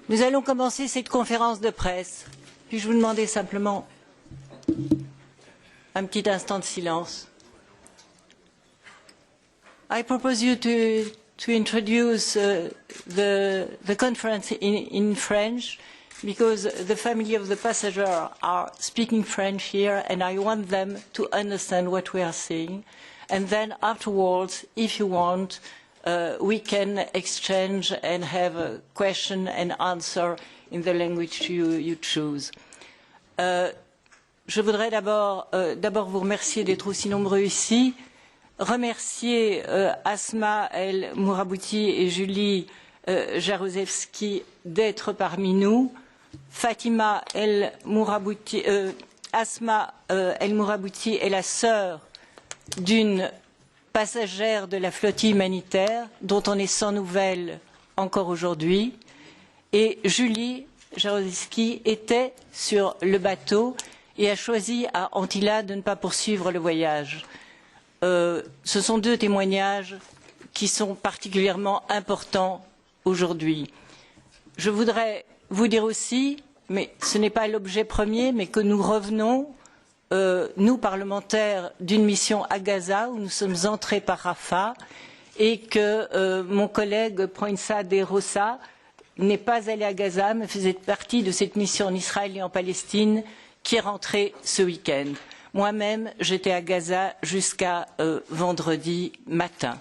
Nous allons commencer cette conférence de presse. Puis-je vous demander simplement un petit instant de silence? I propose you to introduce the conference in French, because the family of the passenger are speaking French here, and I want them to understand what we are saying. And then afterwards, if you want, we can exchange and have a question and answer in the language you choose. Je voudrais d'abord vous remercier d'être aussi nombreux ici, remercier Asma El Mourabouti et Julie Jaruzelski d'être parmi nous, Fatima El Mourabouti, Asma El Mourabouti est la sœur d'une passagère de la flottille humanitaire dont on est sans nouvelles encore aujourd'hui, et Julie Jaruzelski était sur le bateau et a choisi à Antilla de ne pas poursuivre le voyage. Ce sont deux témoignages qui sont particulièrement importants aujourd'hui. Je voudrais vous dire aussi, mais ce n'est pas l'objet premier, mais que nous revenons, nous parlementaires, d'une mission à Gaza où nous sommes entrés par Rafah et que mon collègue Proinsa De Rossa n'est pas allé à Gaza mais faisait partie de cette mission en Israël et en Palestine qui est rentrée ce week-end. Moi-même, j'étais à Gaza jusqu'à vendredi matin.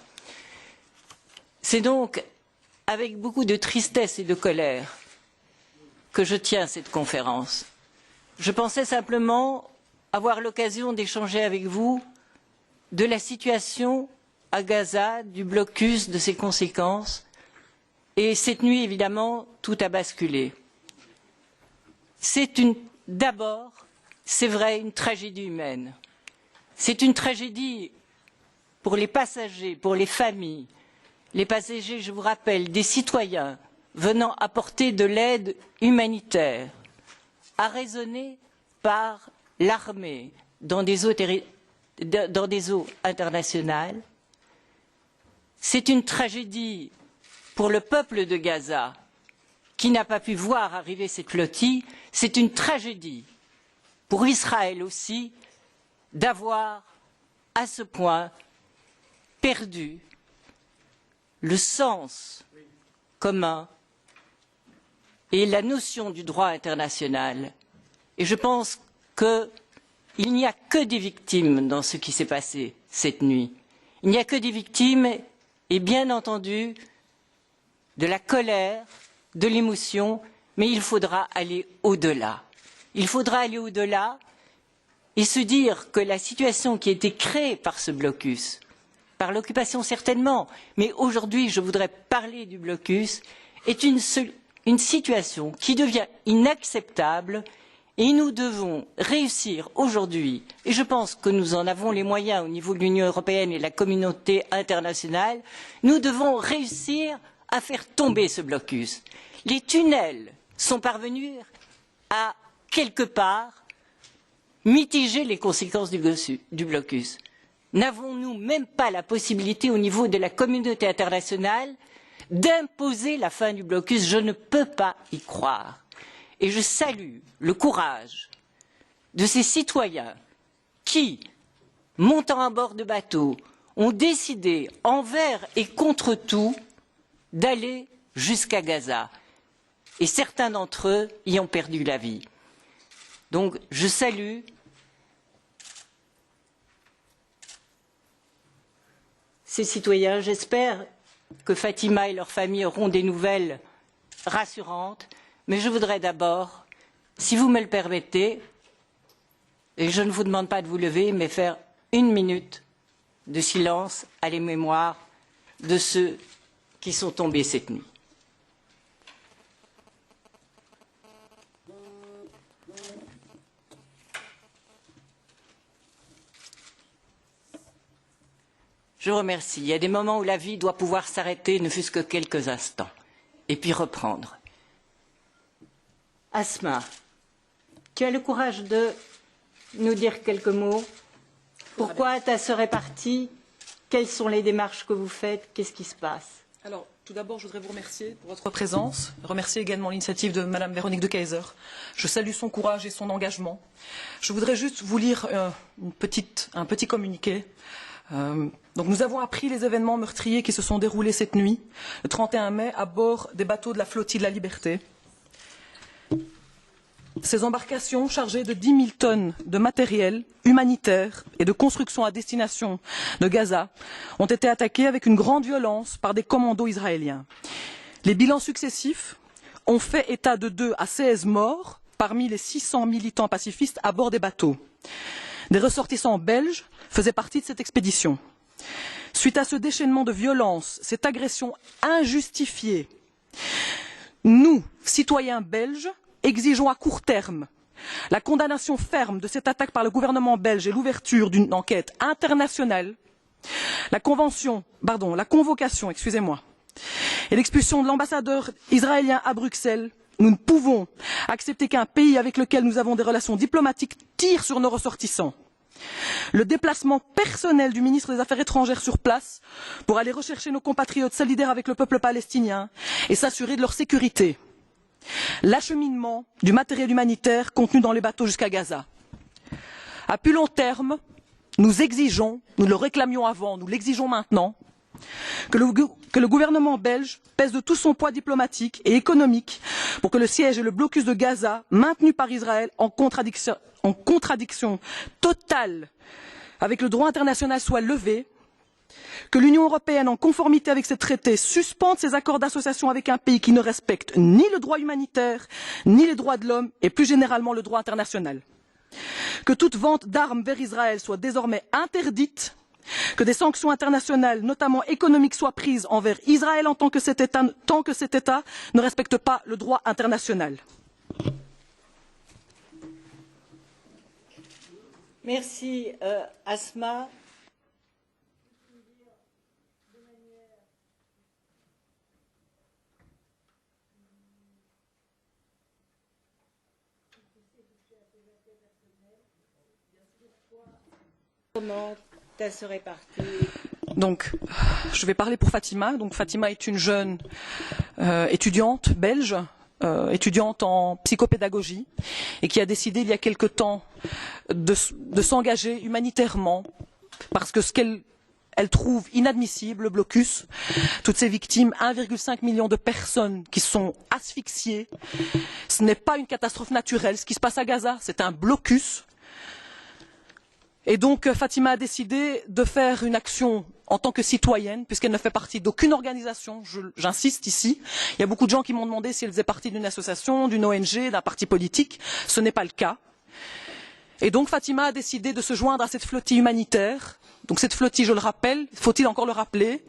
C'est donc avec beaucoup de tristesse et de colère que je tiens cette conférence. Je pensais simplement avoir l'occasion d'échanger avec vous de la situation à Gaza, du blocus, de ses conséquences. Et cette nuit, évidemment, tout a basculé. C'est d'abord, c'est vrai, une tragédie humaine. C'est une tragédie pour les passagers, pour les familles. Les passagers, je vous rappelle, des citoyens venant apporter de l'aide humanitaire, arraisonnée par l'armée dans des eaux internationales. C'est une tragédie pour le peuple de Gaza qui n'a pas pu voir arriver cette flottille. C'est une tragédie pour Israël aussi d'avoir à ce point perdu le sens commun et la notion du droit international. Et je pense qu'il n'y a que des victimes dans ce qui s'est passé cette nuit. Il n'y a que des victimes et bien entendu de la colère, de l'émotion, mais il faudra aller au-delà. Il faudra aller au-delà et se dire que la situation qui a été créée par ce blocus, par l'occupation certainement, mais aujourd'hui je voudrais parler du blocus, est une situation qui devient inacceptable. Et nous devons réussir aujourd'hui, et je pense que nous en avons les moyens au niveau de l'Union européenne et de la communauté internationale, nous devons réussir à faire tomber ce blocus. Les tunnels sont parvenus à, quelque part, mitiger les conséquences du blocus. N'avons-nous même pas la possibilité au niveau de la communauté internationale d'imposer la fin du blocus? Je ne peux pas y croire. Et je salue le courage de ces citoyens qui, montant à bord de bateaux, ont décidé, envers et contre tout, d'aller jusqu'à Gaza. Et certains d'entre eux y ont perdu la vie. Donc je salue ces citoyens. J'espère que Fatima et leur famille auront des nouvelles rassurantes. Mais je voudrais d'abord, si vous me le permettez, et je ne vous demande pas de vous lever, mais faire 1 minute de silence à la mémoire de ceux qui sont tombés cette nuit. Je vous remercie. Il y a des moments où la vie doit pouvoir s'arrêter, ne fût-ce que quelques instants, et puis reprendre. Asma, tu as le courage de nous dire quelques mots. Pourquoi ta sœur est partie? Quelles sont les démarches que vous faites? Qu'est-ce qui se passe? Alors, Tout d'abord, je voudrais vous remercier pour votre présence, remercier également l'initiative de Madame Véronique de Keyser. Je salue son courage et son engagement. Je voudrais juste vous lire un petit communiqué. Donc nous avons appris les événements meurtriers qui se sont déroulés cette nuit, le 31 mai, à bord des bateaux de la flottille de la Liberté. Ces embarcations chargées de 10 000 tonnes de matériel humanitaire et de construction à destination de Gaza ont été attaquées avec une grande violence par des commandos israéliens. Les bilans successifs ont fait état de 2 à 16 morts parmi les 600 militants pacifistes à bord des bateaux. Des ressortissants belges faisaient partie de cette expédition. Suite à ce déchaînement de violence, cette agression injustifiée, nous, citoyens belges, exigeons à court terme la condamnation ferme de cette attaque par le gouvernement belge et l'ouverture d'une enquête internationale, la convocation, et l'expulsion de l'ambassadeur israélien à Bruxelles. Nous ne pouvons accepter qu'un pays avec lequel nous avons des relations diplomatiques tire sur nos ressortissants. Le déplacement personnel du ministre des Affaires étrangères sur place pour aller rechercher nos compatriotes solidaires avec le peuple palestinien et s'assurer de leur sécurité. L'acheminement du matériel humanitaire contenu dans les bateaux jusqu'à Gaza. À plus long terme, nous exigeons, nous le réclamions avant, nous l'exigeons maintenant, que le gouvernement belge pèse de tout son poids diplomatique et économique pour que le siège et le blocus de Gaza, maintenus par Israël en contradiction totale avec le droit international, soient levés, que l'Union européenne, en conformité avec ces traités, suspende ses accords d'association avec un pays qui ne respecte ni le droit humanitaire, ni les droits de l'homme, et plus généralement le droit international. Que toute vente d'armes vers Israël soit désormais interdite, que des sanctions internationales, notamment économiques, soient prises envers Israël tant que cet État ne respecte pas le droit international. Merci, Asma. Comment ça se répartit? Donc, je vais parler pour Fatima. Donc, Fatima est une jeune étudiante belge, étudiante en psychopédagogie, et qui a décidé il y a quelque temps de s'engager humanitairement, parce que ce qu'elle trouve inadmissible, le blocus, toutes ces victimes, 1,5 million de personnes qui sont asphyxiées, ce n'est pas une catastrophe naturelle. Ce qui se passe à Gaza, c'est un blocus. Et donc Fatima a décidé de faire une action en tant que citoyenne, puisqu'elle ne fait partie d'aucune organisation, j'insiste ici. Il y a beaucoup de gens qui m'ont demandé si elle faisait partie d'une association, d'une ONG, d'un parti politique. Ce n'est pas le cas. Et donc Fatima a décidé de se joindre à cette flottille humanitaire. Donc cette flottille, je le rappelle, faut-il encore le rappeler,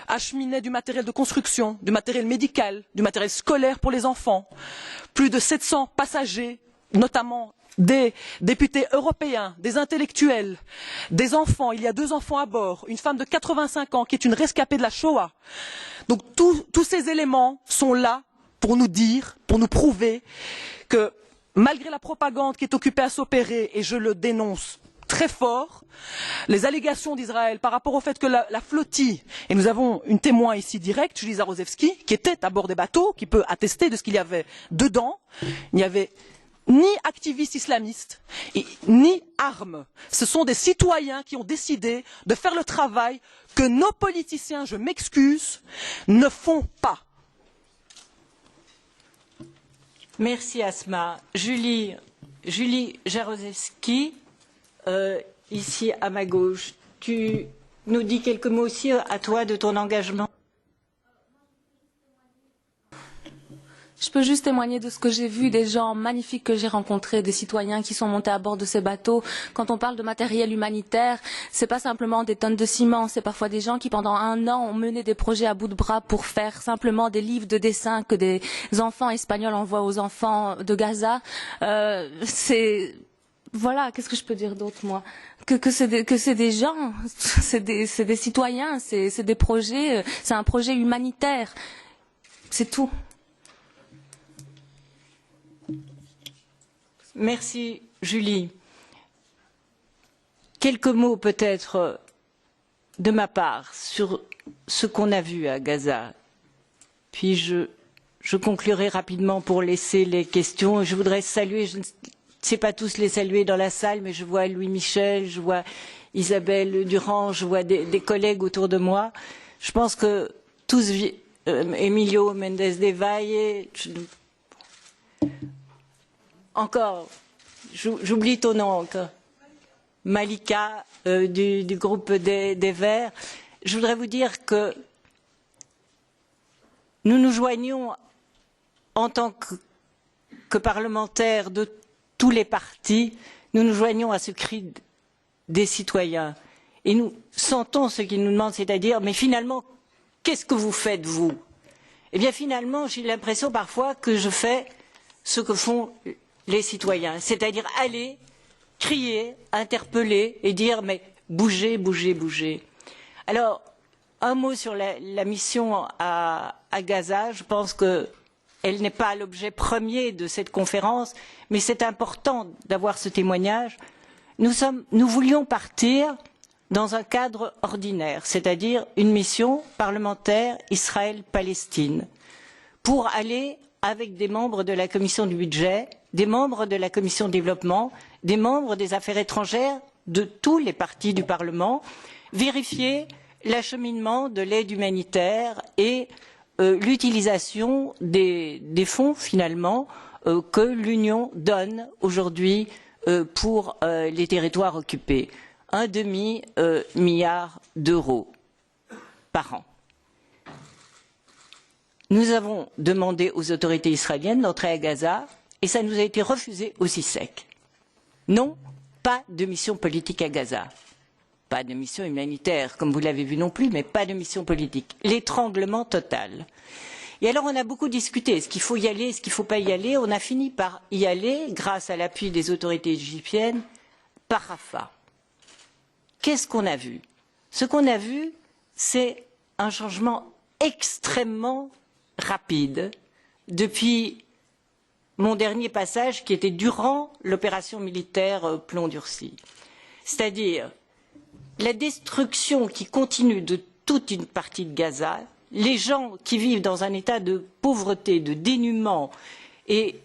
acheminait du matériel de construction, du matériel médical, du matériel scolaire pour les enfants. Plus de 700 passagers, notamment des députés européens, des intellectuels, des enfants. Il y a 2 enfants à bord, une femme de 85 ans qui est une rescapée de la Shoah. Donc tous ces éléments sont là pour nous dire, pour nous prouver que malgré la propagande qui est occupée à s'opérer, et je le dénonce très fort, les allégations d'Israël par rapport au fait que la flottille, et nous avons une témoin ici directe, Julie Zarozewski, qui était à bord des bateaux, qui peut attester de ce qu'il y avait dedans, il n'y avait ni activistes islamistes, ni armes. Ce sont des citoyens qui ont décidé de faire le travail que nos politiciens, je m'excuse, ne font pas. Merci Asma. Julie Jarozewski, ici à ma gauche, tu nous dis quelques mots aussi à toi de ton engagement? Je peux juste témoigner de ce que j'ai vu, des gens magnifiques que j'ai rencontrés, des citoyens qui sont montés à bord de ces bateaux. Quand on parle de matériel humanitaire, c'est pas simplement des tonnes de ciment, c'est parfois des gens qui pendant 1 an ont mené des projets à bout de bras pour faire simplement des livres de dessin que des enfants espagnols envoient aux enfants de Gaza. Voilà, qu'est-ce que je peux dire d'autre, moi? Que c'est des gens, c'est des citoyens, c'est des projets, c'est un projet humanitaire. C'est tout. Merci Julie. Quelques mots peut-être de ma part sur ce qu'on a vu à Gaza. puis je conclurai rapidement pour laisser les questions. Je voudrais saluer, je ne sais pas tous les saluer dans la salle, mais je vois Louis Michel, je vois Isabelle Durand, je vois des collègues autour de moi. Je pense que tous, Emilio Mendes de Valle, encore, j'oublie ton nom encore, Malika du groupe des Verts. Je voudrais vous dire que nous nous joignons en tant que parlementaires de tous les partis, nous nous joignons à ce cri des citoyens. Et nous sentons ce qu'ils nous demandent, c'est-à-dire, mais finalement, qu'est-ce que vous faites, vous? Eh bien, finalement, j'ai l'impression parfois que je fais ce que font les citoyens, c'est-à-dire aller, crier, interpeller et dire, mais bougez, bougez, bougez. Alors, un mot sur la mission à Gaza. Je pense qu'elle n'est pas l'objet premier de cette conférence, mais c'est important d'avoir ce témoignage. Nous voulions partir dans un cadre ordinaire, c'est-à-dire une mission parlementaire Israël-Palestine, pour aller avec des membres de la commission du budget, des membres de la commission du développement, des membres des affaires étrangères de tous les partis du Parlement, vérifier l'acheminement de l'aide humanitaire et l'utilisation des fonds finalement que l'Union donne aujourd'hui pour les territoires occupés. 1,5 milliard d'euros par an. Nous avons demandé aux autorités israéliennes d'entrer à Gaza et ça nous a été refusé aussi sec. Non, pas de mission politique à Gaza. Pas de mission humanitaire, comme vous l'avez vu non plus, mais pas de mission politique. L'étranglement total. Et alors on a beaucoup discuté, est-ce qu'il faut y aller, est-ce qu'il ne faut pas y aller? On a fini par y aller, grâce à l'appui des autorités égyptiennes, par Rafah. Qu'est-ce qu'on a vu? Ce qu'on a vu, c'est un changement extrêmement rapide depuis mon dernier passage qui était durant l'opération militaire Plomb durci. C'est-à-dire la destruction qui continue de toute une partie de Gaza, les gens qui vivent dans un état de pauvreté, de dénuement et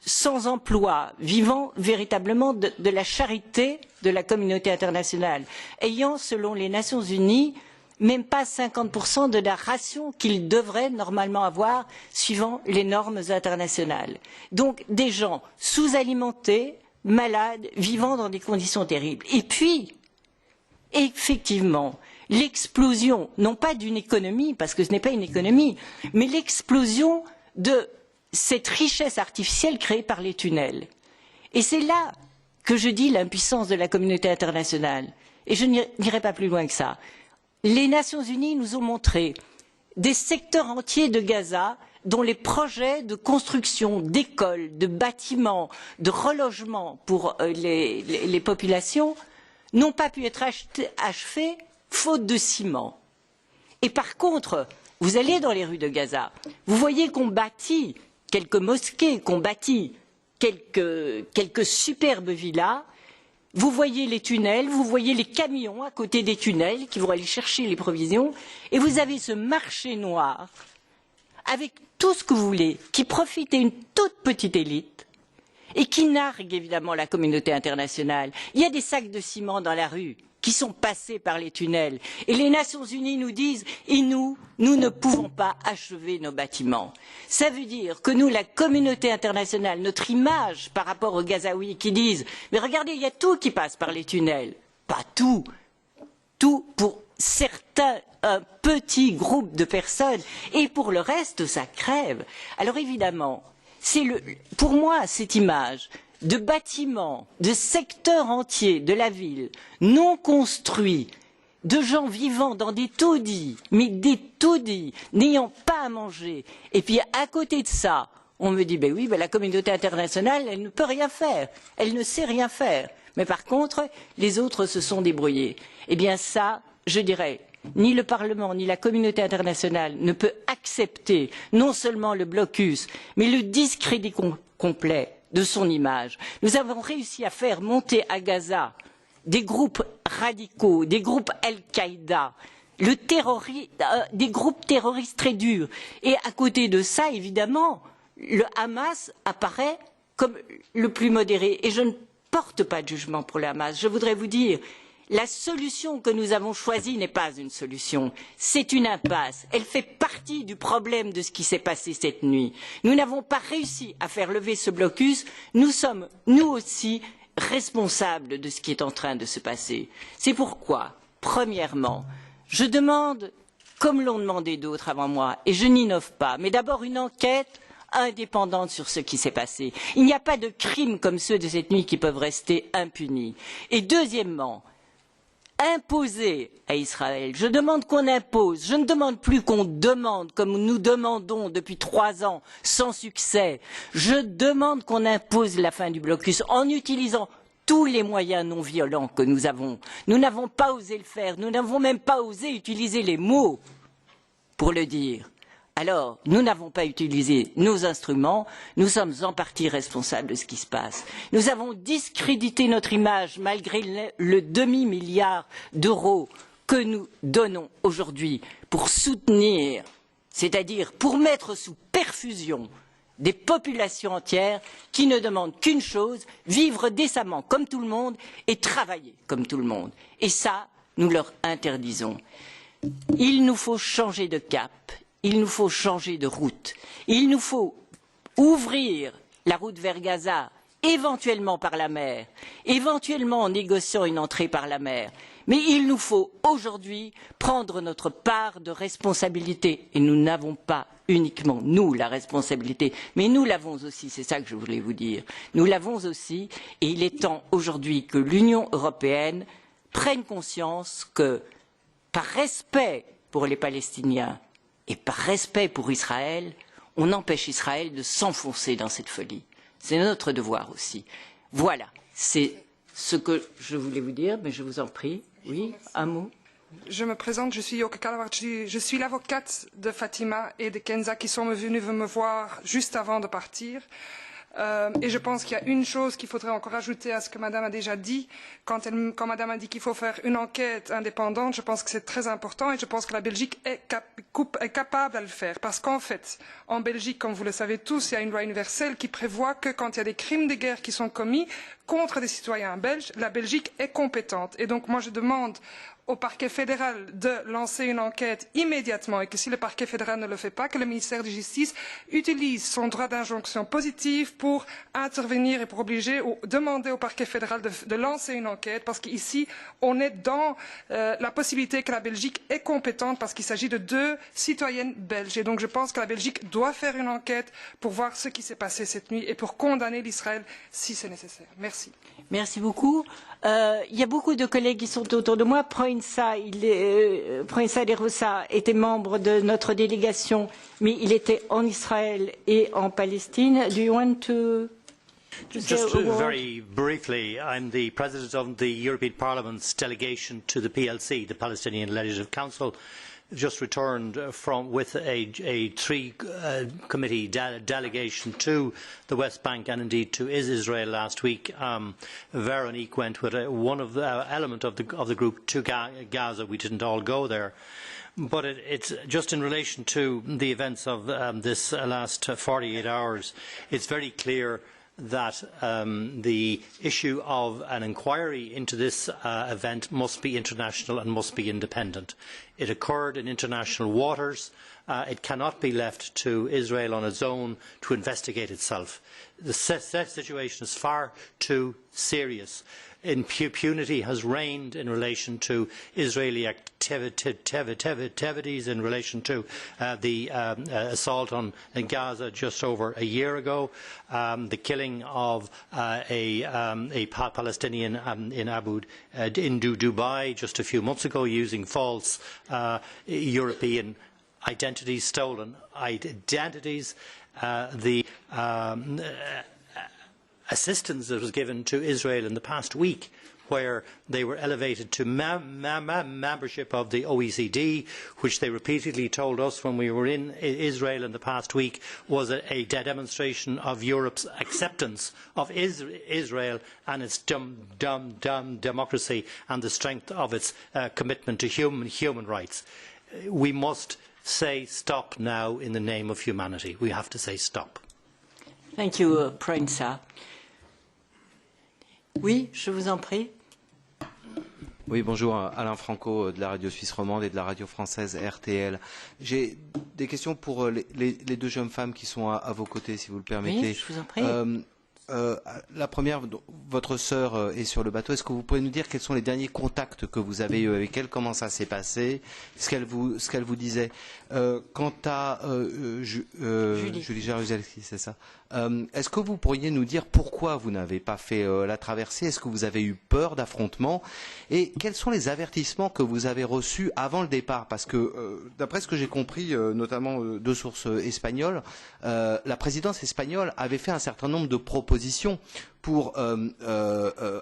sans emploi, vivant véritablement de la charité de la communauté internationale, ayant, selon les Nations Unies, même pas 50% de la ration qu'ils devraient normalement avoir suivant les normes internationales. Donc des gens sous-alimentés, malades, vivant dans des conditions terribles. Et puis, effectivement, l'explosion, non pas d'une économie, parce que ce n'est pas une économie, mais l'explosion de cette richesse artificielle créée par les tunnels. Et c'est là que je dis l'impuissance de la communauté internationale. Et je n'irai pas plus loin que ça. Les Nations Unies nous ont montré des secteurs entiers de Gaza dont les projets de construction d'écoles, de bâtiments, de relogement pour les populations n'ont pas pu être achevés faute de ciment. Et par contre, vous allez dans les rues de Gaza, vous voyez qu'on bâtit quelques mosquées, qu'on bâtit quelques superbes villas, vous voyez les tunnels, vous voyez les camions à côté des tunnels qui vont aller chercher les provisions, et vous avez ce marché noir avec tout ce que vous voulez, qui profite à une toute petite élite et qui nargue évidemment la communauté internationale. Il y a des sacs de ciment dans la rue qui sont passés par les tunnels. Et les Nations Unies nous disent « et nous ne pouvons pas achever nos bâtiments ». Ça veut dire que nous, la communauté internationale, notre image par rapport aux Gazaouis qui disent « mais regardez, il y a tout qui passe par les tunnels ». Pas tout. Tout pour certains, un petit groupe de personnes. Et pour le reste, ça crève. Alors évidemment, pour moi, cette image de bâtiments, de secteurs entiers de la ville non construits, de gens vivant dans des taudis, mais des taudis, n'ayant pas à manger. Et puis à côté de ça, on me dit, ben oui, ben la communauté internationale, elle ne peut rien faire, elle ne sait rien faire. Mais par contre, les autres se sont débrouillés. Eh bien ça, je dirais, ni le Parlement, ni la communauté internationale ne peut accepter non seulement le blocus, mais le discrédit complet de son image. Nous avons réussi à faire monter à Gaza des groupes radicaux, des groupes Al-Qaïda, des groupes terroristes très durs. Et à côté de ça, évidemment, le Hamas apparaît comme le plus modéré. Et je ne porte pas de jugement pour le Hamas. Je voudrais vous dire, la solution que nous avons choisie n'est pas une solution, c'est une impasse. Elle fait partie du problème de ce qui s'est passé cette nuit. Nous n'avons pas réussi à faire lever ce blocus. Nous sommes, nous aussi, responsables de ce qui est en train de se passer. C'est pourquoi, premièrement, je demande, comme l'ont demandé d'autres avant moi, et je n'innove pas, mais d'abord une enquête indépendante sur ce qui s'est passé. Il n'y a pas de crimes comme ceux de cette nuit qui peuvent rester impunis. Et deuxièmement, imposer à Israël, je demande qu'on impose, je ne demande plus qu'on demande comme nous demandons depuis 3 ans sans succès, je demande qu'on impose la fin du blocus en utilisant tous les moyens non violents que nous avons. Nous n'avons pas osé le faire, nous n'avons même pas osé utiliser les mots pour le dire. Alors, nous n'avons pas utilisé nos instruments, nous sommes en partie responsables de ce qui se passe. Nous avons discrédité notre image malgré le demi-milliard d'euros que nous donnons aujourd'hui pour soutenir, c'est-à-dire pour mettre sous perfusion des populations entières qui ne demandent qu'une chose, vivre décemment comme tout le monde et travailler comme tout le monde. Et ça, nous leur interdisons. Il nous faut changer de cap. Il nous faut changer de route. Il nous faut ouvrir la route vers Gaza, éventuellement par la mer, éventuellement en négociant une entrée par la mer. Mais il nous faut aujourd'hui prendre notre part de responsabilité. Et nous n'avons pas uniquement, nous, la responsabilité, mais nous l'avons aussi, c'est ça que je voulais vous dire. Nous l'avons aussi, et il est temps aujourd'hui que l'Union européenne prenne conscience que, par respect pour les Palestiniens, et par respect pour Israël, on empêche Israël de s'enfoncer dans cette folie. C'est notre devoir aussi. Voilà, c'est ce que je voulais vous dire, mais je vous en prie. Oui, un mot. Je me présente, je suis Yoke Kalawarchi, je suis l'avocate de Fatima et de Kenza qui sont venus me voir juste avant de partir. Et je pense qu'il y a une chose qu'il faudrait encore ajouter à ce que Madame a déjà dit. Quand Madame a dit qu'il faut faire une enquête indépendante, je pense que c'est très important et je pense que la Belgique est capable de le faire. Parce qu'en fait, en Belgique, comme vous le savez tous, il y a une loi universelle qui prévoit que quand il y a des crimes de guerre qui sont commis contre des citoyens belges, la Belgique est compétente. Et donc moi je demande au parquet fédéral de lancer une enquête immédiatement et que si le parquet fédéral ne le fait pas, que le ministère de la Justice utilise son droit d'injonction positive pour intervenir et pour obliger ou demander au parquet fédéral de lancer une enquête parce qu'ici on est dans la possibilité que la Belgique est compétente parce qu'il s'agit de 2 citoyennes belges et donc je pense que la Belgique doit faire une enquête pour voir ce qui s'est passé cette nuit et pour condamner l'Israël si c'est nécessaire. Merci. Merci beaucoup. Il y a beaucoup de collègues qui sont autour de moi. Proinsa de Rossa était membre de notre délégation, mais il était en Israël et en Palestine. Do you want to Just very briefly, I'm the President of the European Parliament's delegation to the PLC, the Palestinian Legislative Council. Just returned with a 3-committee delegation to the West Bank and indeed to Israel last week. Veronique went with one of the element of the group to Gaza. We didn't all go there. But it's just in relation to the events of this last 48 hours, it's very clear that the issue of an inquiry into this event must be international and must be independent. It occurred in international waters. It cannot be left to Israel on its own to investigate itself. The situation is far too serious. Impunity has reigned in relation to Israeli activities in relation to the assault on Gaza just over a year ago, the killing of a Palestinian in Dubai just a few months ago using false European identities, stolen identities, the assistance that was given to Israel in the past week where they were elevated to membership of the OECD, which they repeatedly told us when we were in Israel in the past week was a demonstration of Europe's acceptance of Israel and its democracy and the strength of its commitment to human rights. We must say stop now in the name of humanity. We have to say stop. Thank you, Prinsa. Oui, je vous en prie. Oui, bonjour, Alain Franco de la radio suisse romande et de la radio française RTL. J'ai des questions pour les deux jeunes femmes qui sont à vos côtés, si vous le permettez. Oui, je vous en prie. La première, votre sœur est sur le bateau. Est-ce que vous pouvez nous dire quels sont les derniers contacts que vous avez eus avec elle? Comment ça s'est passé? Ce qu'elle vous disait. Quant à Julie Jaruzelski, c'est ça. Est-ce que vous pourriez nous dire pourquoi vous n'avez pas fait la traversée? Est-ce que vous avez eu peur d'affrontements? Et quels sont les avertissements que vous avez reçus avant le départ? Parce que, d'après ce que j'ai compris, notamment de sources espagnoles, la présidence espagnole avait fait un certain nombre de propositions pour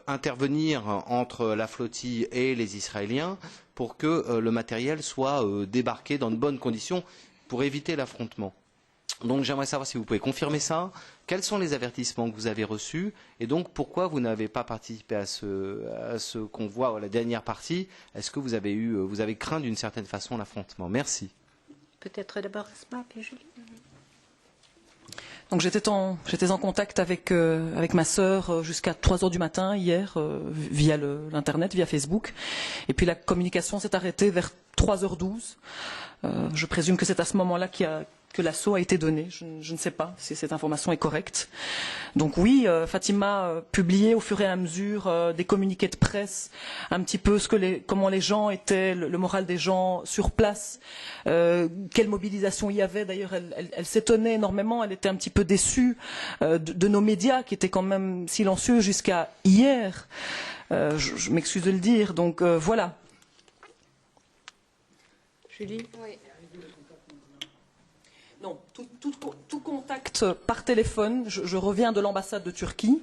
intervenir entre la flottille et les Israéliens pour que le matériel soit débarqué dans de bonnes conditions pour éviter l'affrontement. Donc j'aimerais savoir si vous pouvez confirmer ça, quels sont les avertissements que vous avez reçus et donc pourquoi vous n'avez pas participé à ce convoi, à la dernière partie. Est-ce que vous avez craint d'une certaine façon l'affrontement? Merci. Peut-être d'abord Asma, puis Julie. Donc j'étais en contact avec ma sœur jusqu'à 3 heures du matin hier via l'internet, via Facebook. Et puis la communication s'est arrêtée vers 3h12. Je présume que c'est à ce moment-là que l'assaut a été donné. Je ne sais pas si cette information est correcte. Donc oui, Fatima publiait au fur et à mesure des communiqués de presse, un petit peu comment les gens étaient, le moral des gens sur place, quelle mobilisation il y avait. D'ailleurs, elle s'étonnait énormément, elle était un petit peu déçue de nos médias qui étaient quand même silencieux jusqu'à hier. Je m'excuse de le dire, donc voilà. Julie? Oui. Non, tout contact par téléphone, je reviens de l'ambassade de Turquie,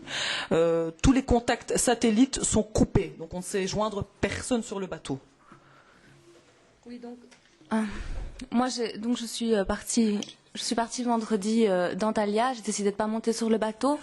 tous les contacts satellites sont coupés, donc on ne sait joindre personne sur le bateau. Oui, donc, moi je suis partie vendredi d'Antalya, j'ai décidé de ne pas monter sur le bateau.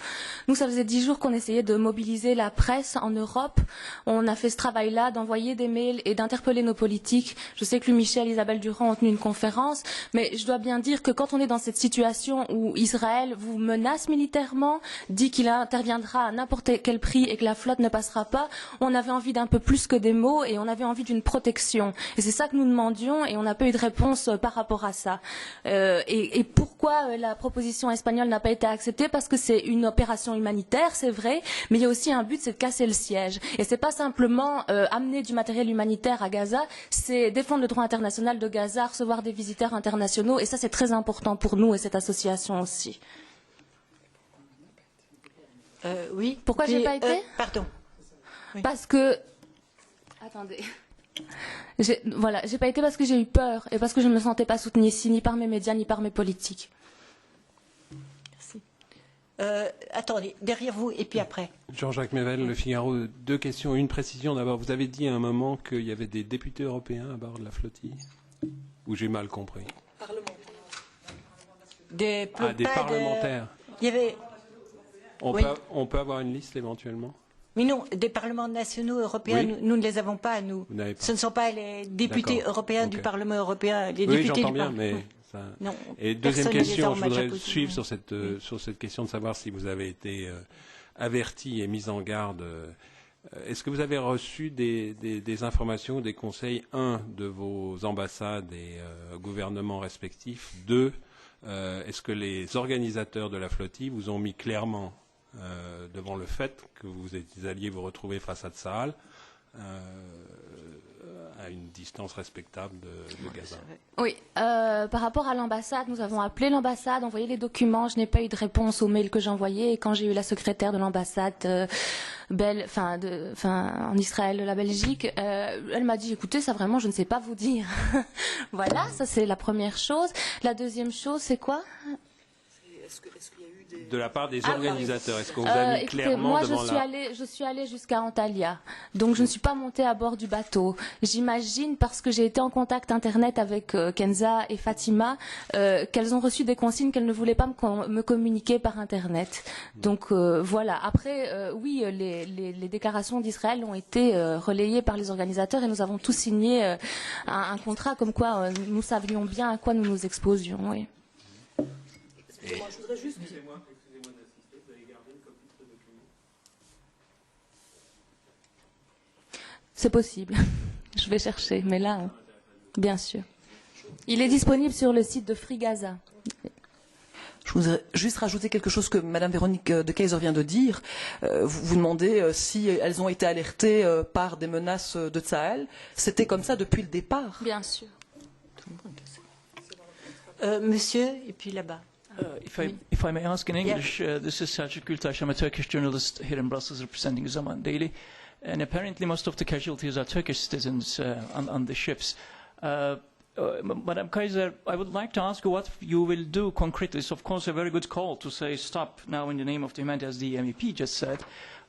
Nous, ça faisait 10 jours qu'on essayait de mobiliser la presse en Europe. On a fait ce travail-là, d'envoyer des mails et d'interpeller nos politiques. Je sais que Louis Michel, Isabelle Durand ont tenu une conférence, mais je dois bien dire que quand on est dans cette situation où Israël vous menace militairement, dit qu'il interviendra à n'importe quel prix et que la flotte ne passera pas, on avait envie d'un peu plus que des mots et on avait envie d'une protection. Et c'est ça que nous demandions et on n'a pas eu de réponse par rapport à ça. Et pourquoi la proposition espagnole n'a pas été acceptée? Parce que c'est une opération humanitaire, c'est vrai, mais il y a aussi un but, c'est de casser le siège. Et c'est pas simplement amener du matériel humanitaire à Gaza, c'est défendre le droit international de Gaza, recevoir des visiteurs internationaux, et ça c'est très important pour nous et cette association aussi. Oui. Pourquoi j'ai pas été? Pardon. Oui. Parce que... Attendez... j'ai pas été parce que j'ai eu peur et parce que je ne me sentais pas soutenue ici, ni par mes médias, ni par mes politiques. Merci. Attendez, derrière vous et puis après. Jean-Jacques Mével, Le Figaro. 2 questions, une précision. D'abord, vous avez dit à un moment qu'il y avait des députés européens à bord de la flottille? Ou j'ai mal compris? Des parlementaires. Il y avait... On peut avoir une liste éventuellement? Mais non, des parlements nationaux européens, oui. Nous ne les avons pas, nous. Ce ne sont pas les députés européens du Parlement européen. Les oui, députés j'entends du bien, mais... Ça... Non, et deuxième question, je voudrais suivre sur cette question de savoir si vous avez été averti et mis en garde. Est-ce que vous avez reçu des informations, des conseils, de vos ambassades et gouvernements respectifs, est-ce que les organisateurs de la flottille vous ont mis clairement devant le fait que vous alliez vous retrouver face à Tsahal à une distance respectable de Gaza? Oui, par rapport à l'ambassade, nous avons appelé l'ambassade, envoyé les documents, je n'ai pas eu de réponse aux mails que j'envoyais et quand j'ai eu la secrétaire de l'ambassade en Israël de la Belgique, elle m'a dit écoutez, ça vraiment je ne sais pas vous dire. Voilà, ça c'est la première chose. La deuxième chose, c'est quoi? de la part des organisateurs? Est-ce qu'on vous a mis clairement devant je suis allée jusqu'à Antalya, donc je ne suis pas montée à bord du bateau. J'imagine, parce que j'ai été en contact internet avec Kenza et Fatima, qu'elles ont reçu des consignes qu'elles ne voulaient pas me communiquer par internet. Donc voilà. Après, oui, les déclarations d'Israël ont été relayées par les organisateurs et nous avons tous signé un contrat comme quoi nous savions bien à quoi nous nous exposions. Oui. Excusez-moi, je voudrais juste... Excusez-moi d'insister, vous avez gardé une copie de ce document? C'est possible. Je vais chercher, mais là, bien sûr. Il est disponible sur le site de Free Gaza. Je voudrais juste rajouter quelque chose que Madame Véronique de Keyser vient de dire. Vous demandez si elles ont été alertées par des menaces de Tsahel. C'était comme ça depuis le départ. Bien sûr. Monsieur, et puis là-bas. If I may ask in English, this is Selçuk Gültaş. I'm a Turkish journalist here in Brussels representing Zaman Daily. And apparently most of the casualties are Turkish citizens on the ships. Madam Kaiser, I would like to ask you what you will do concretely. It's of course a very good call to say stop now in the name of the humanity, as the MEP just said.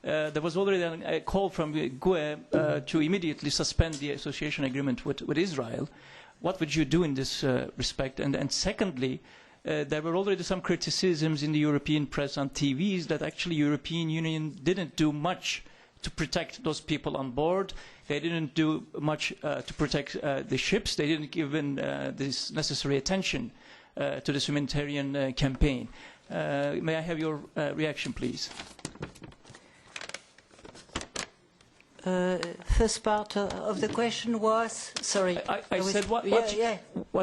There was already a call from GUE to immediately suspend the association agreement with Israel. What would you do in this respect? And secondly, there were already some criticisms in the European press on TVs that actually European Union didn't do much to protect those people on board. They didn't do much to protect the ships. They didn't give in this necessary attention to this humanitarian campaign. May I have your reaction, please? First part of the question was, sorry. I said what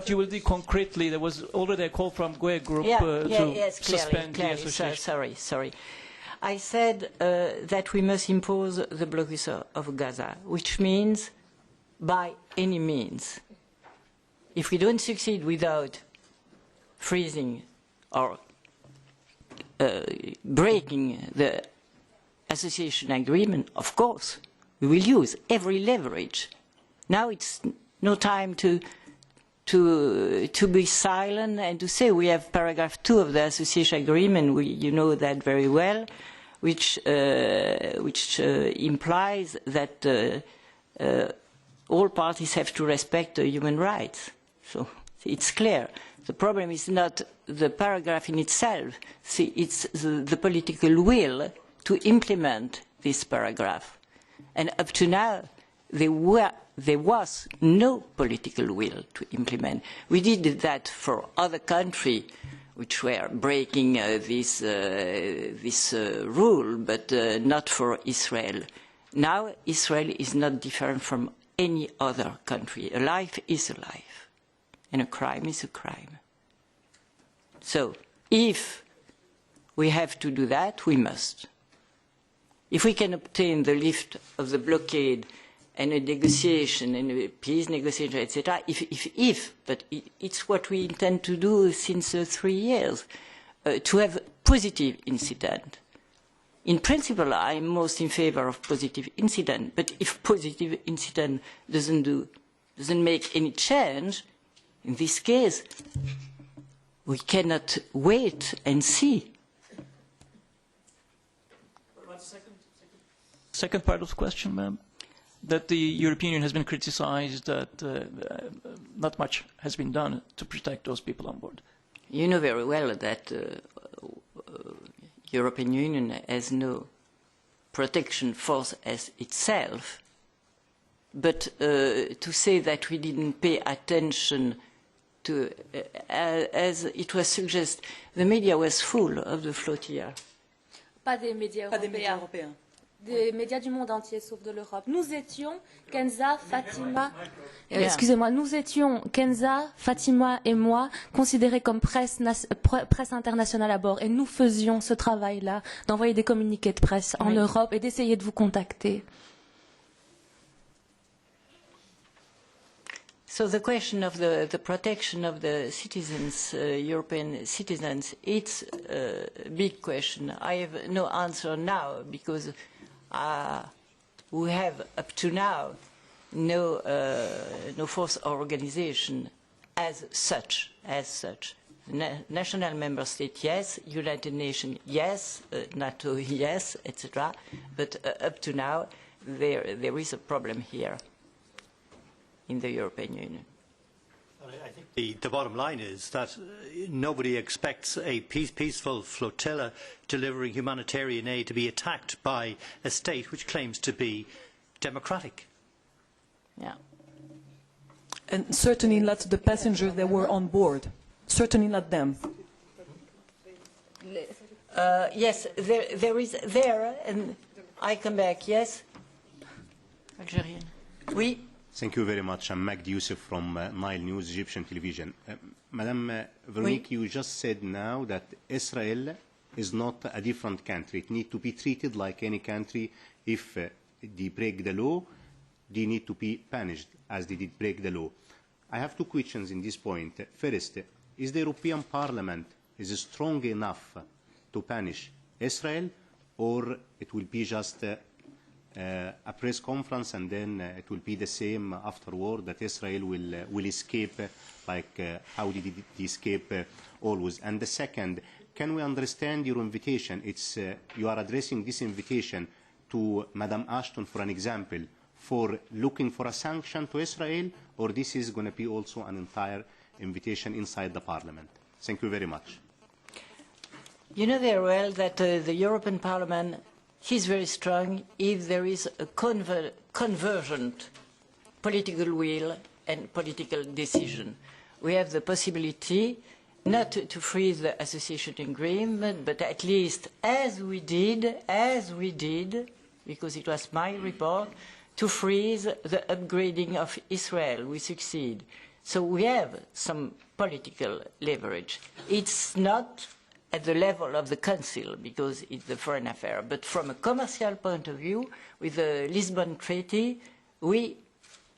you will do concretely. There was already a call from GUE Group to suspend the association. Sorry. I said that we must impose the blocus of Gaza, which means by any means. If we don't succeed without freezing or breaking the association agreement, of course, we will use every leverage. Now it's no time to be silent and to say we have paragraph 2 of the association agreement. You know that very well, which implies that all parties have to respect human rights. So it's clear. The problem is not the paragraph in itself. See, it's the political will to implement this paragraph. And up to now, there was no political will to implement. We did that for other countries which were breaking this rule, but not for Israel. Now, Israel is not different from any other country. A life is a life, and a crime is a crime. So, if we have to do that, we must. If we can obtain the lift of the blockade and a negotiation and a peace negotiation, etc., but it's what we intend to do since 3 years, to have positive incident. In principle, I'm most in favor of positive incident, but if positive incident doesn't make any change, in this case, we cannot wait and see. Second part of the question, ma'am, that the European Union has been criticized that not much has been done to protect those people on board. You know very well that European Union has no protection force as itself, but to say that we didn't pay attention to, as it was suggested, the media was full of the flotilla. Pas des médias européens. Des médias du monde entier, sauf de l'Europe. Nous étions, Kenza, Fatima, excusez-moi, nous étions, Kenza, Fatima et moi, considérés comme presse internationale à bord. Et nous faisions ce travail-là, d'envoyer des communiqués de presse en Europe et d'essayer de vous contacter. So the question of the protection of the citizens, European citizens, it's a big question. I have no answer now because we have up to now no force or organization as such National member state, yes. United Nations, yes. NATO, yes, etc. But up to now, there is a problem here in the European Union. I think the bottom line is that nobody expects a peaceful flotilla delivering humanitarian aid to be attacked by a state which claims to be democratic. Yeah. And certainly not the passengers that were on board. Certainly not them. Yes, there is there, and I come back. Yes, Algerian. Oui. Thank you very much. I'm Magdi Youssef from Nile News, Egyptian television. Madam Veronique, you just said now that Israel is not a different country. It needs to be treated like any country. If they break the law, they need to be punished as they did break the law. I have two questions in this point. First, is the European Parliament strong enough to punish Israel, or it will be just a press conference and then it will be the same afterward, that Israel will escape like how did it escape always? And the second, can we understand your invitation? It's you are addressing this invitation to Madam Ashton, for an example, for looking for a sanction to Israel, or this is going to be also an entire invitation inside the Parliament? Thank you very much. You know very well that the European Parliament is very strong if there is a convergent political will and political decision. We have the possibility not to freeze the association agreement, but at least as we did, because it was my report, to freeze the upgrading of Israel. We succeed. So we have some political leverage. It's not at the level of the Council, because it's the foreign affair. But from a commercial point of view, with the Lisbon Treaty, we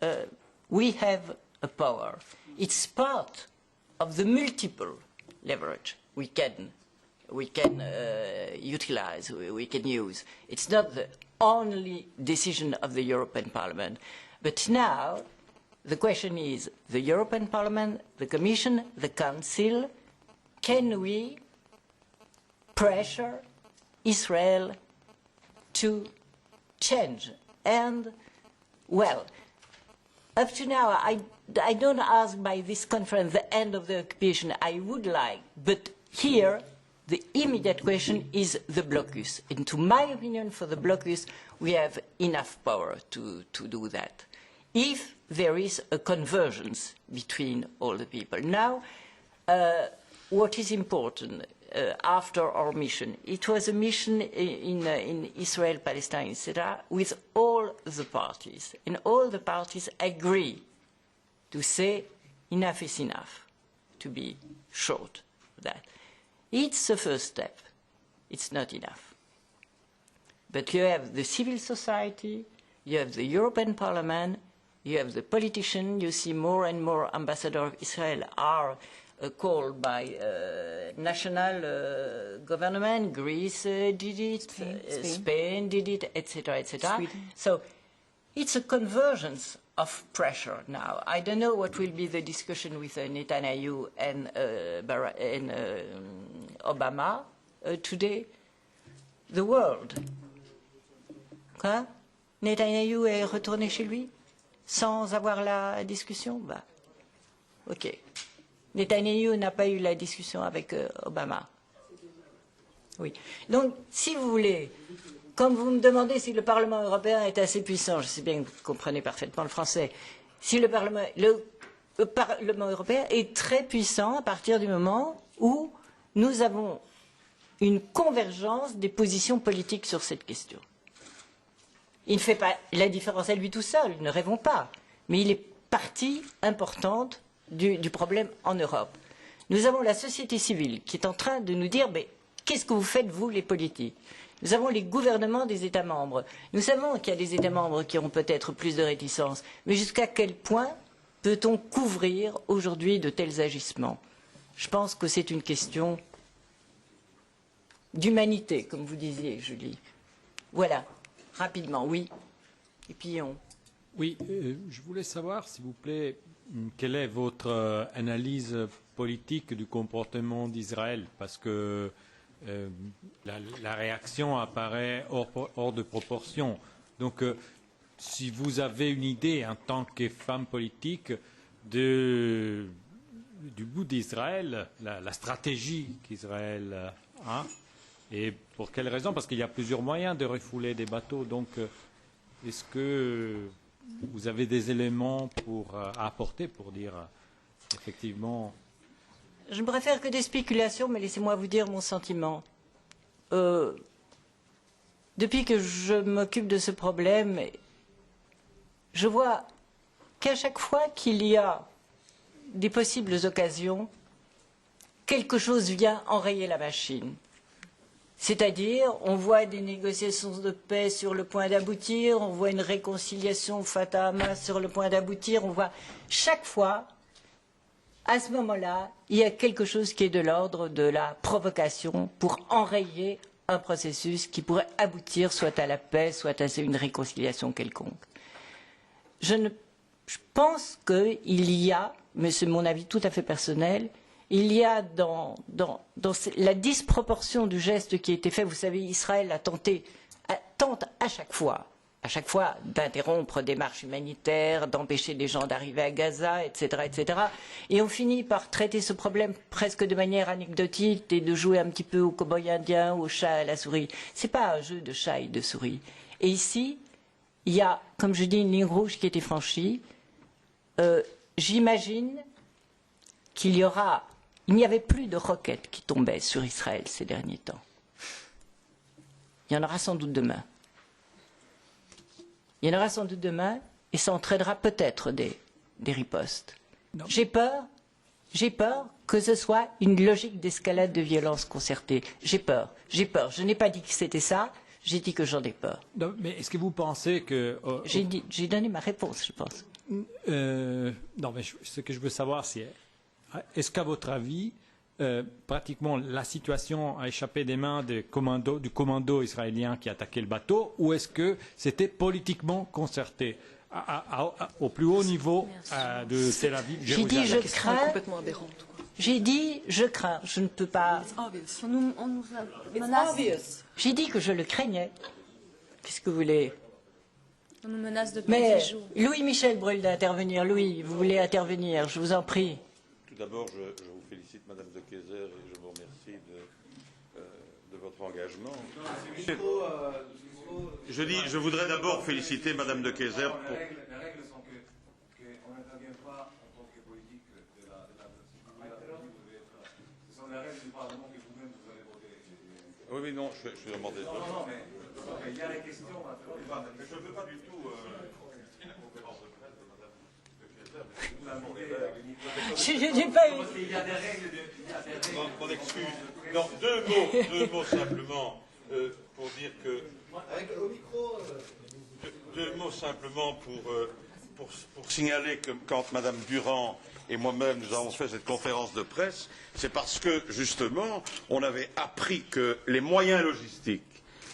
have a power. It's part of the multiple leverage we can utilize, we can use. It's not the only decision of the European Parliament. But now, the question is, the European Parliament, the Commission, the Council, can we pressure Israel to change? And, well, up to now, I don't ask by this conference the end of the occupation. I would like, but here the immediate question is the blocus. And to my opinion, for the blocus, we have enough power to do that, if there is a convergence between all the people. Now, what is important after our mission? It was a mission in Israel, Palestine, etc., with all the parties. And all the parties agree to say enough is enough, to be short of that. It's the first step. It's not enough. But you have the civil society, you have the European Parliament, you have the politicians. You see more and more ambassadors of Israel are called by national government. Greece did it, Spain did it, etc., etc. So it's a convergence of pressure now. I don't know what will be the discussion with Netanyahu and Obama today. The world. Quoi? Netanyahu est retourné chez lui sans avoir la discussion? Bah, ok. Netanyahu n'a pas eu la discussion avec Obama. Oui. Donc, si vous voulez, comme vous me demandez si le Parlement européen est assez puissant, je sais bien que vous comprenez parfaitement le français, si le Parlement européen est très puissant à partir du moment où nous avons une convergence des positions politiques sur cette question. Il ne fait pas la différence à lui tout seul, ne rêvons pas, mais il est partie importante du problème en Europe. Nous avons la société civile qui est en train de nous dire mais qu'est-ce que vous faites, vous, les politiques? Nous avons les gouvernements des États membres. Nous savons qu'il y a des États membres qui ont peut-être plus de réticence, mais jusqu'à quel point peut-on couvrir aujourd'hui de tels agissements? Je pense que c'est une question d'humanité, comme vous disiez, Julie. Voilà, rapidement, oui. Et puis on... Oui, je voulais savoir, s'il vous plaît, quelle est votre analyse politique du comportement d'Israël, parce que la réaction apparaît hors de proportion. Donc, si vous avez une idée, en tant que femme politique, du bout d'Israël, la stratégie qu'Israël a, et pour quelle raison? Parce qu'il y a plusieurs moyens de refouler des bateaux. Donc, est-ce que vous avez des éléments à apporter pour dire, effectivement... Je ne préfère que des spéculations, mais laissez-moi vous dire mon sentiment. Depuis que je m'occupe de ce problème, je vois qu'à chaque fois qu'il y a des possibles occasions, quelque chose vient enrayer la machine. C'est-à-dire, on voit des négociations de paix sur le point d'aboutir, on voit une réconciliation Fatah-Hamas sur le point d'aboutir, on voit chaque fois, à ce moment-là, il y a quelque chose qui est de l'ordre de la provocation pour enrayer un processus qui pourrait aboutir soit à la paix, soit à une réconciliation quelconque. Je pense qu'il y a, mais c'est mon avis tout à fait personnel, il y a dans la disproportion du geste qui a été fait, vous savez, Israël tente à chaque fois d'interrompre des marches humanitaires, d'empêcher des gens d'arriver à Gaza, etc., etc. Et on finit par traiter ce problème presque de manière anecdotique et de jouer un petit peu au cow-boy indien, au chat, à la souris. Ce n'est pas un jeu de chat et de souris. Et ici, il y a, comme je dis, une ligne rouge qui a été franchie. J'imagine qu'il n'y avait plus de roquettes qui tombaient sur Israël ces derniers temps. Il y en aura sans doute demain. Il y en aura sans doute demain et ça entraînera peut-être des ripostes. J'ai peur que ce soit une logique d'escalade de violence concertée. J'ai peur. Je n'ai pas dit que c'était ça, j'ai dit que j'en ai peur. Non, mais est-ce que vous pensez que... J'ai donné ma réponse, je pense. Non, mais ce que je veux savoir, c'est est-ce qu'à votre avis, pratiquement la situation a échappé des mains du commando israélien qui attaquait le bateau, ou est-ce que c'était politiquement concerté au plus haut niveau de Tel Aviv, Jérusalem? J'ai dit je crains. J'ai dit je crains. Je ne peux pas. J'ai dit que je le craignais. Qu'est-ce que vous voulez? On nous menace depuis Mais 10 jours. Louis-Michel brûle d'intervenir. Louis, vous voulez intervenir? Je vous en prie. Tout d'abord, je vous félicite, Madame de Keyser, et je vous remercie de votre engagement. Je voudrais d'abord féliciter Madame de Keyser pour... Les règles sont qu'on n'intervient pas en tant que politique de la ce sont les règles du Parlement que vous-même vous avez votées. Oui, mais non, je suis demandé. Non, mais il y a les questions. Mais je ne veux pas du tout la conférence de presse de Madame de Keyser. Je n'ai pas eu. Il y a des règles. Mon excuse. Non, deux mots simplement pour dire que. Avec au micro. Deux mots simplement pour signaler que quand Madame Durand et moi-même nous avons fait cette conférence de presse, c'est parce que justement on avait appris que les moyens logistiques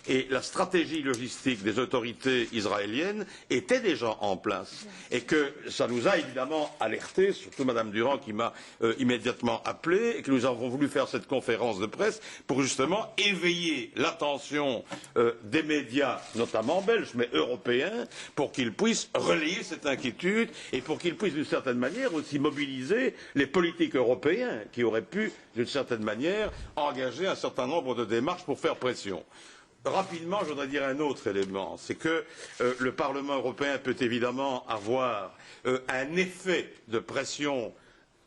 et la stratégie logistique des autorités israéliennes étaient déjà en place et que ça nous a évidemment alertés, surtout Madame Durand qui m'a immédiatement appelé et que nous avons voulu faire cette conférence de presse pour justement éveiller l'attention des médias, notamment belges mais européens, pour qu'ils puissent relayer cette inquiétude et pour qu'ils puissent d'une certaine manière aussi mobiliser les politiques européens qui auraient pu d'une certaine manière engager un certain nombre de démarches pour faire pression. Rapidement, je voudrais dire un autre élément, c'est que le Parlement européen peut évidemment avoir un effet de pression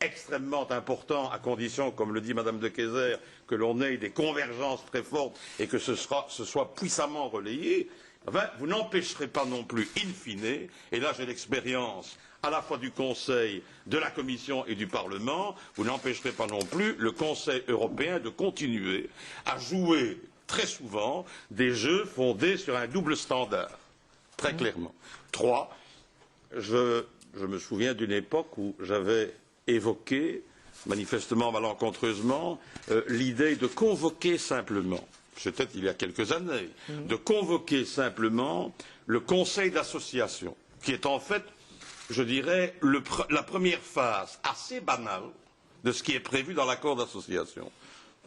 extrêmement important à condition, comme le dit Madame de Keyser, que l'on ait des convergences très fortes et que ce soit puissamment relayé. Enfin, vous n'empêcherez pas non plus, in fine, et là j'ai l'expérience à la fois du Conseil, de la Commission et du Parlement, vous n'empêcherez pas non plus le Conseil européen de continuer à jouer très souvent des jeux fondés sur un double standard, très clairement. 3, je me souviens d'une époque où j'avais évoqué, manifestement malencontreusement, l'idée de convoquer simplement, c'était il y a quelques années, de convoquer simplement le Conseil d'association, qui est en fait, je dirais, la première phase assez banale de ce qui est prévu dans l'accord d'association.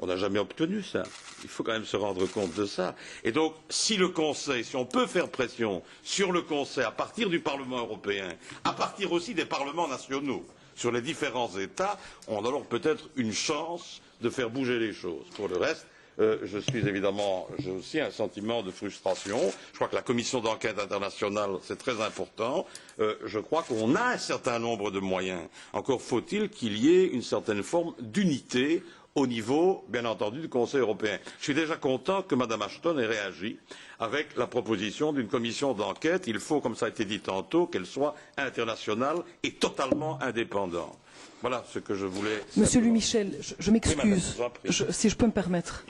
On n'a jamais obtenu ça. Il faut quand même se rendre compte de ça. Et donc, si le Conseil, si on peut faire pression sur le Conseil à partir du Parlement européen, à partir aussi des parlements nationaux, sur les différents États, on a alors peut-être une chance de faire bouger les choses. Pour le reste, j'ai aussi un sentiment de frustration. Je crois que la commission d'enquête internationale, c'est très important. Je crois qu'on a un certain nombre de moyens. Encore faut-il qu'il y ait une certaine forme d'unité au niveau, bien entendu, du Conseil européen. Je suis déjà content que Mme Ashton ait réagi avec la proposition d'une commission d'enquête. Il faut, comme ça a été dit tantôt, qu'elle soit internationale et totalement indépendante. Voilà ce que je voulais... Monsieur Louis Michel, je m'excuse, oui, si je peux me permettre.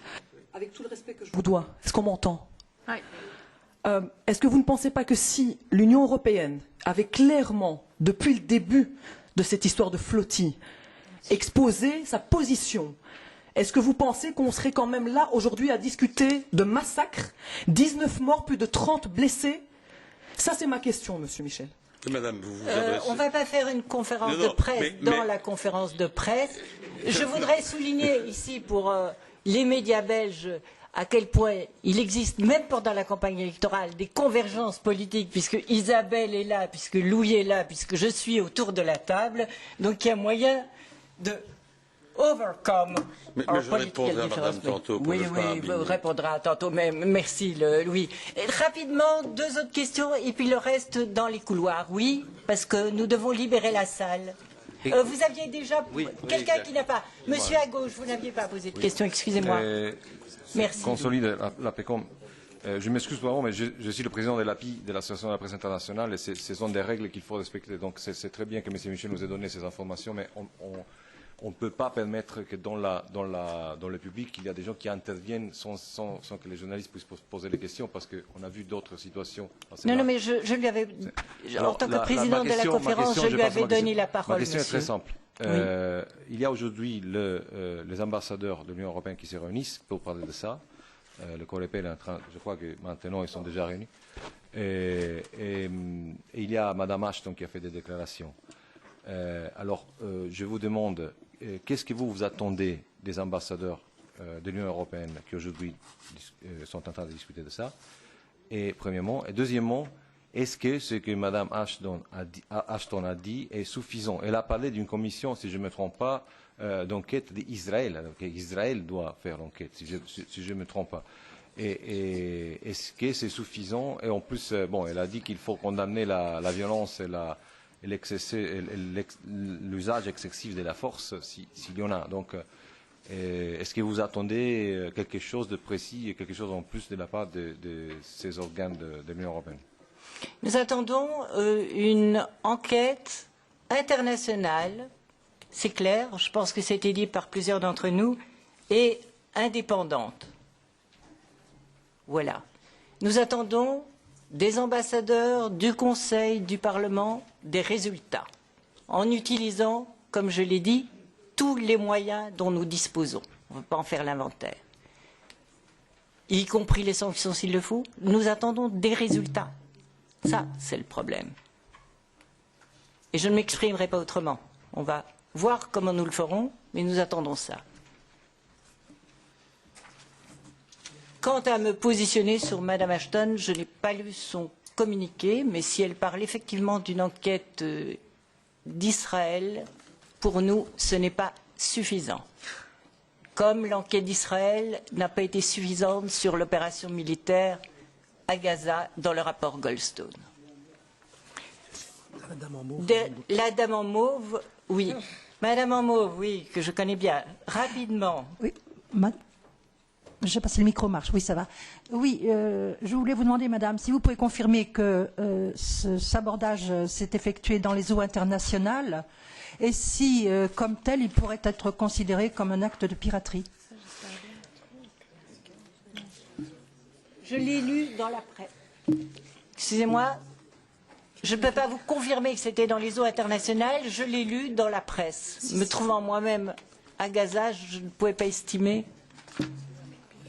Avec tout le respect que je vous dois, est-ce qu'on m'entend? Oui. Est-ce que vous ne pensez pas que si l'Union européenne avait clairement, depuis le début de cette histoire de flottille, exposé sa position, est-ce que vous pensez qu'on serait quand même là aujourd'hui à discuter de massacres, 19 morts, plus de 30 blessés? Ça, c'est ma question, Monsieur Michel. Madame, on ne va pas faire une conférence de presse dans la conférence de presse. Je voudrais souligner ici pour les médias belges à quel point il existe, même pendant la campagne électorale, des convergences politiques, puisque Isabelle est là, puisque Louis est là, puisque je suis autour de la table. Donc il y a moyen de overcome. Mais je répondrai à Madame tantôt. Oui, vous répondra tantôt, mais merci Louis. Et rapidement, 2 autres questions, et puis le reste dans les couloirs. Oui, parce que nous devons libérer la salle. Vous aviez déjà... Quelqu'un qui n'a pas... Monsieur à gauche, vous n'aviez pas posé de question, excusez-moi. Merci. Consolide la PECOM. Je m'excuse vraiment, mais je suis le président de l'API, de l'Association de la presse internationale, et ce sont des règles qu'il faut respecter. Donc c'est très bien que M. Michel nous ait donné ces informations, mais on ne peut pas permettre que dans le public, il y a des gens qui interviennent sans que les journalistes puissent poser des questions, parce qu'on a vu d'autres situations. Non, mais je lui avais, en tant que président de la conférence, je lui avais donné la parole. Ma question est très simple. Il y a aujourd'hui les ambassadeurs de l'Union européenne qui se réunissent pour parler de ça. Le Coreper est en train, je crois que maintenant ils sont déjà réunis. Et il y a Mme Ashton qui a fait des déclarations. Alors, je vous demande, qu'est-ce que vous attendez des ambassadeurs de l'Union européenne qui aujourd'hui sont en train de discuter de ça? Et premièrement, et deuxièmement, est-ce que ce que Mme Ashton a dit est suffisant? Elle a parlé d'une commission, si je ne me trompe pas, d'enquête d'Israël. Alors qu'Israël doit faire l'enquête, si je ne me trompe pas. Et est-ce que c'est suffisant? Et en plus, elle a dit qu'il faut condamner la violence et l'usage excessif de la force, s'il y en a. Donc, est-ce que vous attendez quelque chose de précis et quelque chose en plus de la part de ces organes de l'Union européenne? Nous attendons une enquête internationale, c'est clair, je pense que c'était dit par plusieurs d'entre nous, et indépendante. Voilà. Nous attendons des ambassadeurs, du Conseil, du Parlement, des résultats, en utilisant, comme je l'ai dit, tous les moyens dont nous disposons. On ne va pas en faire l'inventaire. Y compris les sanctions s'il le faut. Nous attendons des résultats. Ça, c'est le problème. Et je ne m'exprimerai pas autrement. On va voir comment nous le ferons, mais nous attendons ça. Quant à me positionner sur Mme Ashton, je n'ai pas lu son communiqué, mais si elle parle effectivement d'une enquête d'Israël, pour nous, ce n'est pas suffisant. Comme l'enquête d'Israël n'a pas été suffisante sur l'opération militaire à Gaza dans le rapport Goldstone. La dame en mauve, oui. Madame en mauve, oui, que je connais bien. Rapidement. Oui, je ne sais pas si le micro marche. Oui, ça va. Oui, je voulais vous demander, madame, si vous pouvez confirmer que ce sabordage s'est effectué dans les eaux internationales et si, comme tel, il pourrait être considéré comme un acte de piraterie. Je l'ai lu dans la presse. Excusez-moi, je ne peux pas vous confirmer que c'était dans les eaux internationales, je l'ai lu dans la presse. Me trouvant moi-même à Gaza, je ne pouvais pas estimer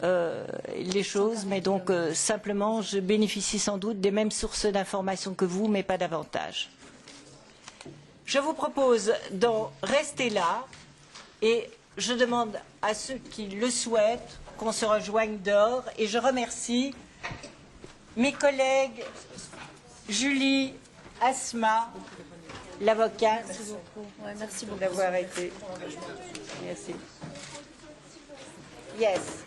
les choses, mais donc simplement, je bénéficie sans doute des mêmes sources d'informations que vous, mais pas davantage. Je vous propose d'en rester là Et je demande à ceux qui le souhaitent qu'on se rejoigne dehors. Et je remercie mes collègues Julie, Asma, l'avocate, merci beaucoup d'avoir été. Merci. Yes.